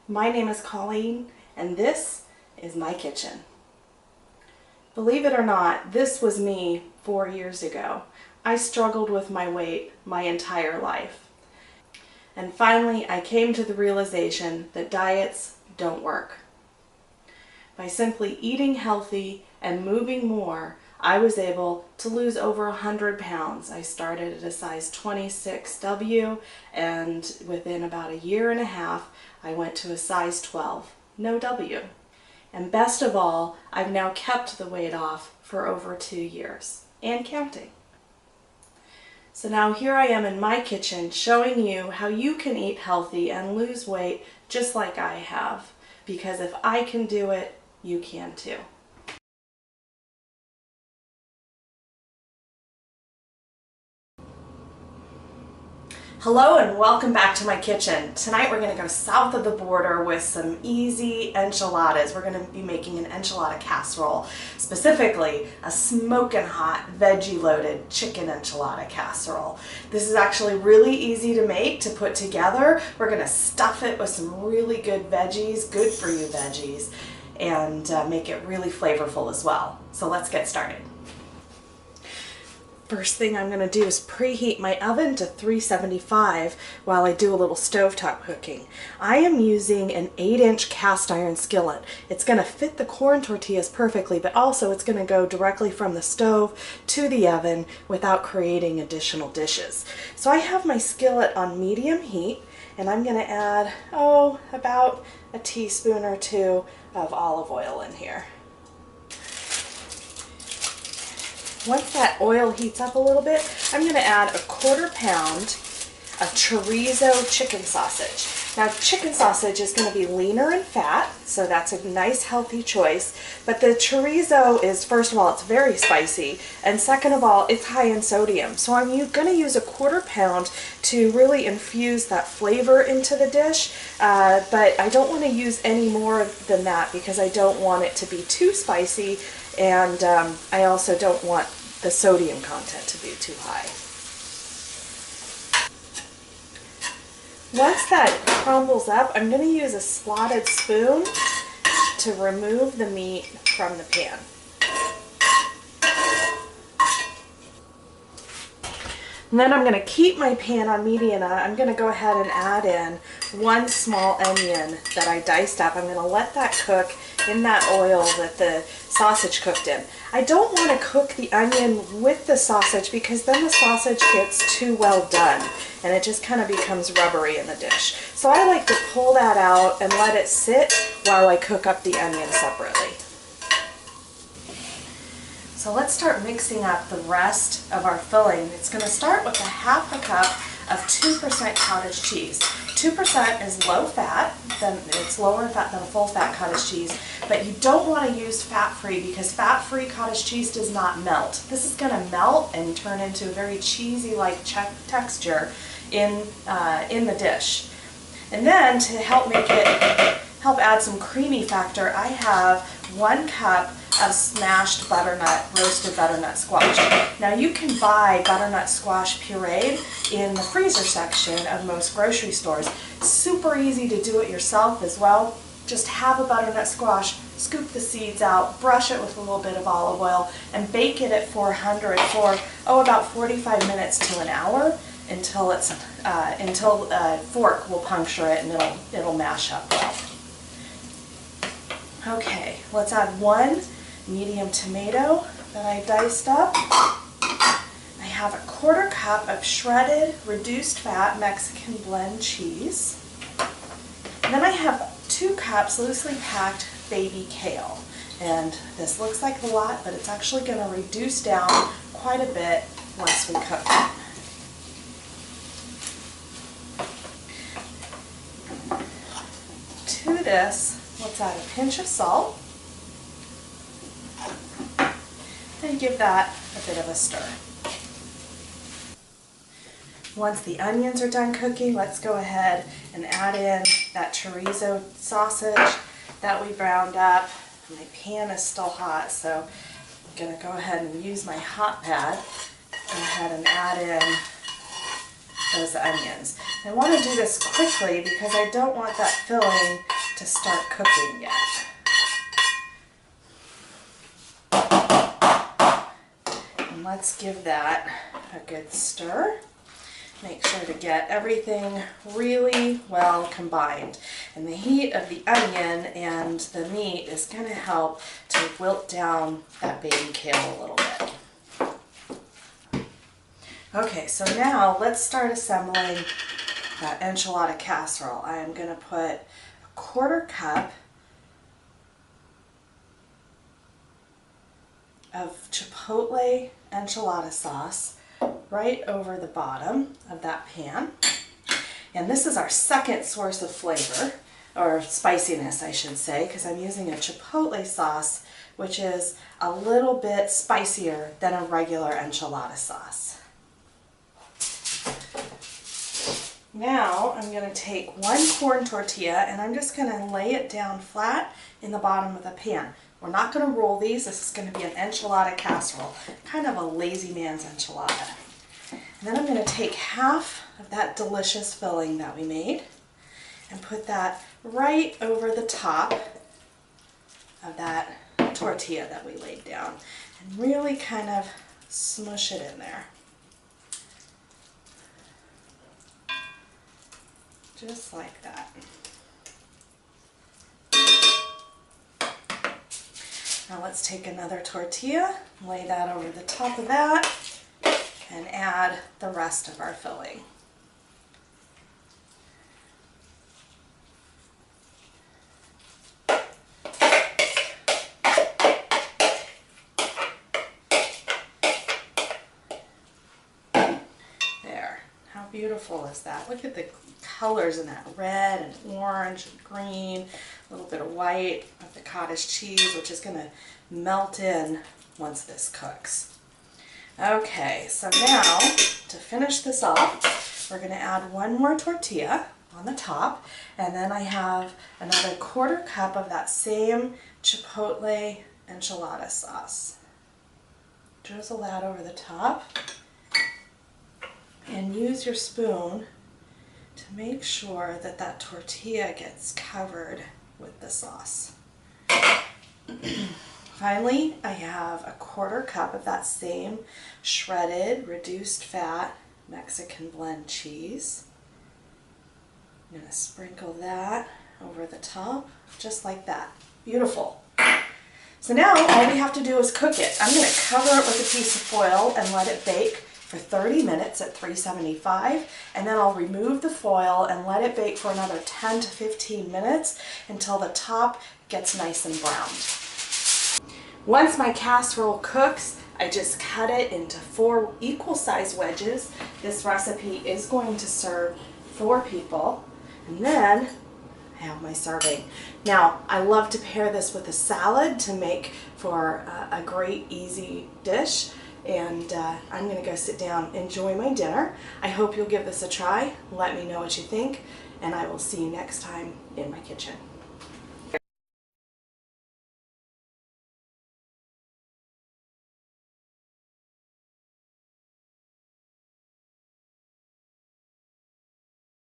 My name is Colleen, and this is my kitchen. Believe it or not, this was me 4 years ago. I struggled with my weight my entire life. And finally, I came to the realization that diets don't work. By simply eating healthy and moving more, I was able to lose over 100 pounds. I started at a size 26W, and within about a year and a half, I went to a size 12, no W. And best of all, I've now kept the weight off for over 2 years, and counting. So now here I am in my kitchen showing you how you can eat healthy and lose weight just like I have. Because if I can do it, you can too. Hello and welcome back to my kitchen. Tonight we're going to go south of the border with some easy enchiladas. We're going to be making an enchilada casserole, specifically a smoking hot veggie loaded chicken enchilada casserole. This is actually really easy to make, to put together. We're going to stuff it with some really good veggies, good for you veggies, and make it really flavorful as well. So let's get started. First thing I'm going to do is preheat my oven to 375 while I do a little stovetop cooking. I am using an 8-inch cast iron skillet. It's going to fit the corn tortillas perfectly, but also it's going to go directly from the stove to the oven without creating additional dishes. So I have my skillet on medium heat, and I'm going to add, about a teaspoon or two of olive oil in here. Once that oil heats up a little bit, I'm going to add a 1/4 pound of chorizo chicken sausage. Now, chicken sausage is going to be leaner in fat, so that's a nice healthy choice. But the chorizo is, first of all, it's very spicy, and second of all, it's high in sodium. So I'm going to use a 1/4 pound to really infuse that flavor into the dish, but I don't want to use any more than that because I don't want it to be too spicy, and I also don't want the sodium content to be too high. Once that crumbles up, I'm going to use a slotted spoon to remove the meat from the pan. And then I'm going to keep my pan on medium. I'm going to go ahead and add in 1 small onion that I diced up. I'm going to let that cook in that oil that the sausage cooked in. I don't want to cook the onion with the sausage because then the sausage gets too well done and it just kind of becomes rubbery in the dish. So I like to pull that out and let it sit while I cook up the onion separately. So let's start mixing up the rest of our filling. It's going to start with a 1/2 cup of 2% cottage cheese. 2% is low fat, it's lower in fat than a full fat cottage cheese, but you don't want to use fat-free because fat-free cottage cheese does not melt. This is going to melt and turn into a very cheesy-like texture in the dish. And then to help add some creamy factor, I have 1 cup of smashed butternut, roasted butternut squash. Now you can buy butternut squash pureed in the freezer section of most grocery stores. Super easy to do it yourself as well. Just have a butternut squash, scoop the seeds out, brush it with a little bit of olive oil, and bake it at 400 for about 45 minutes to an hour until a fork will puncture it and it'll mash up well. Okay, let's add 1 medium tomato that I diced up. I have a 1/4 cup of shredded, reduced fat Mexican blend cheese. And then I have 2 cups loosely packed baby kale. And this looks like a lot, but it's actually going to reduce down quite a bit once we cook it. To this, let's add a pinch of salt. And give that a bit of a stir. Once the onions are done cooking, let's go ahead and add in that chorizo sausage that we browned up. My pan is still hot, so I'm going to go ahead and use my hot pad. Go ahead and add in those onions. I want to do this quickly because I don't want that filling to start cooking yet. And let's give that a good stir. Make sure to get everything really well combined. And the heat of the onion and the meat is going to help to wilt down that baby kale a little bit. Okay, so now let's start assembling that enchilada casserole. I am going to put 1/4 cup of chipotle enchilada sauce right over the bottom of that pan. And this is our second source of flavor, or spiciness I should say, because I'm using a chipotle sauce which is a little bit spicier than a regular enchilada sauce. Now I'm going to take 1 corn tortilla and I'm just going to lay it down flat in the bottom of the pan. We're not going to roll these. This is going to be an enchilada casserole, kind of a lazy man's enchilada. And then I'm going to take half of that delicious filling that we made and put that right over the top of that tortilla that we laid down and really kind of smush it in there. Just like that. Now let's take another tortilla, lay that over the top of that, and add the rest of our filling. There. How beautiful is that? Look at the colors in that, red and orange and green, a little bit of white of the cottage cheese, which is going to melt in once this cooks. Okay, so now to finish this off, we're going to add 1 more tortilla on the top, and then I have another 1/4 cup of that same chipotle enchilada sauce. Drizzle that over the top and use your spoon to make sure that that tortilla gets covered with the sauce. Finally, I have a 1/4 cup of that same shredded, reduced fat Mexican blend cheese. I'm going to sprinkle that over the top, just like that. Beautiful. So now all we have to do is cook it. I'm going to cover it with a piece of foil and let it bake for 30 minutes at 375, and then I'll remove the foil and let it bake for another 10 to 15 minutes until the top gets nice and browned. Once my casserole cooks, I just cut it into 4 equal size wedges. This recipe is going to serve 4 people, and then I have my serving. Now, I love to pair this with a salad to make for a great easy dish. And I'm going to go sit down, enjoy my dinner. I hope you'll give this a try. Let me know what you think, and I will see you next time in my kitchen.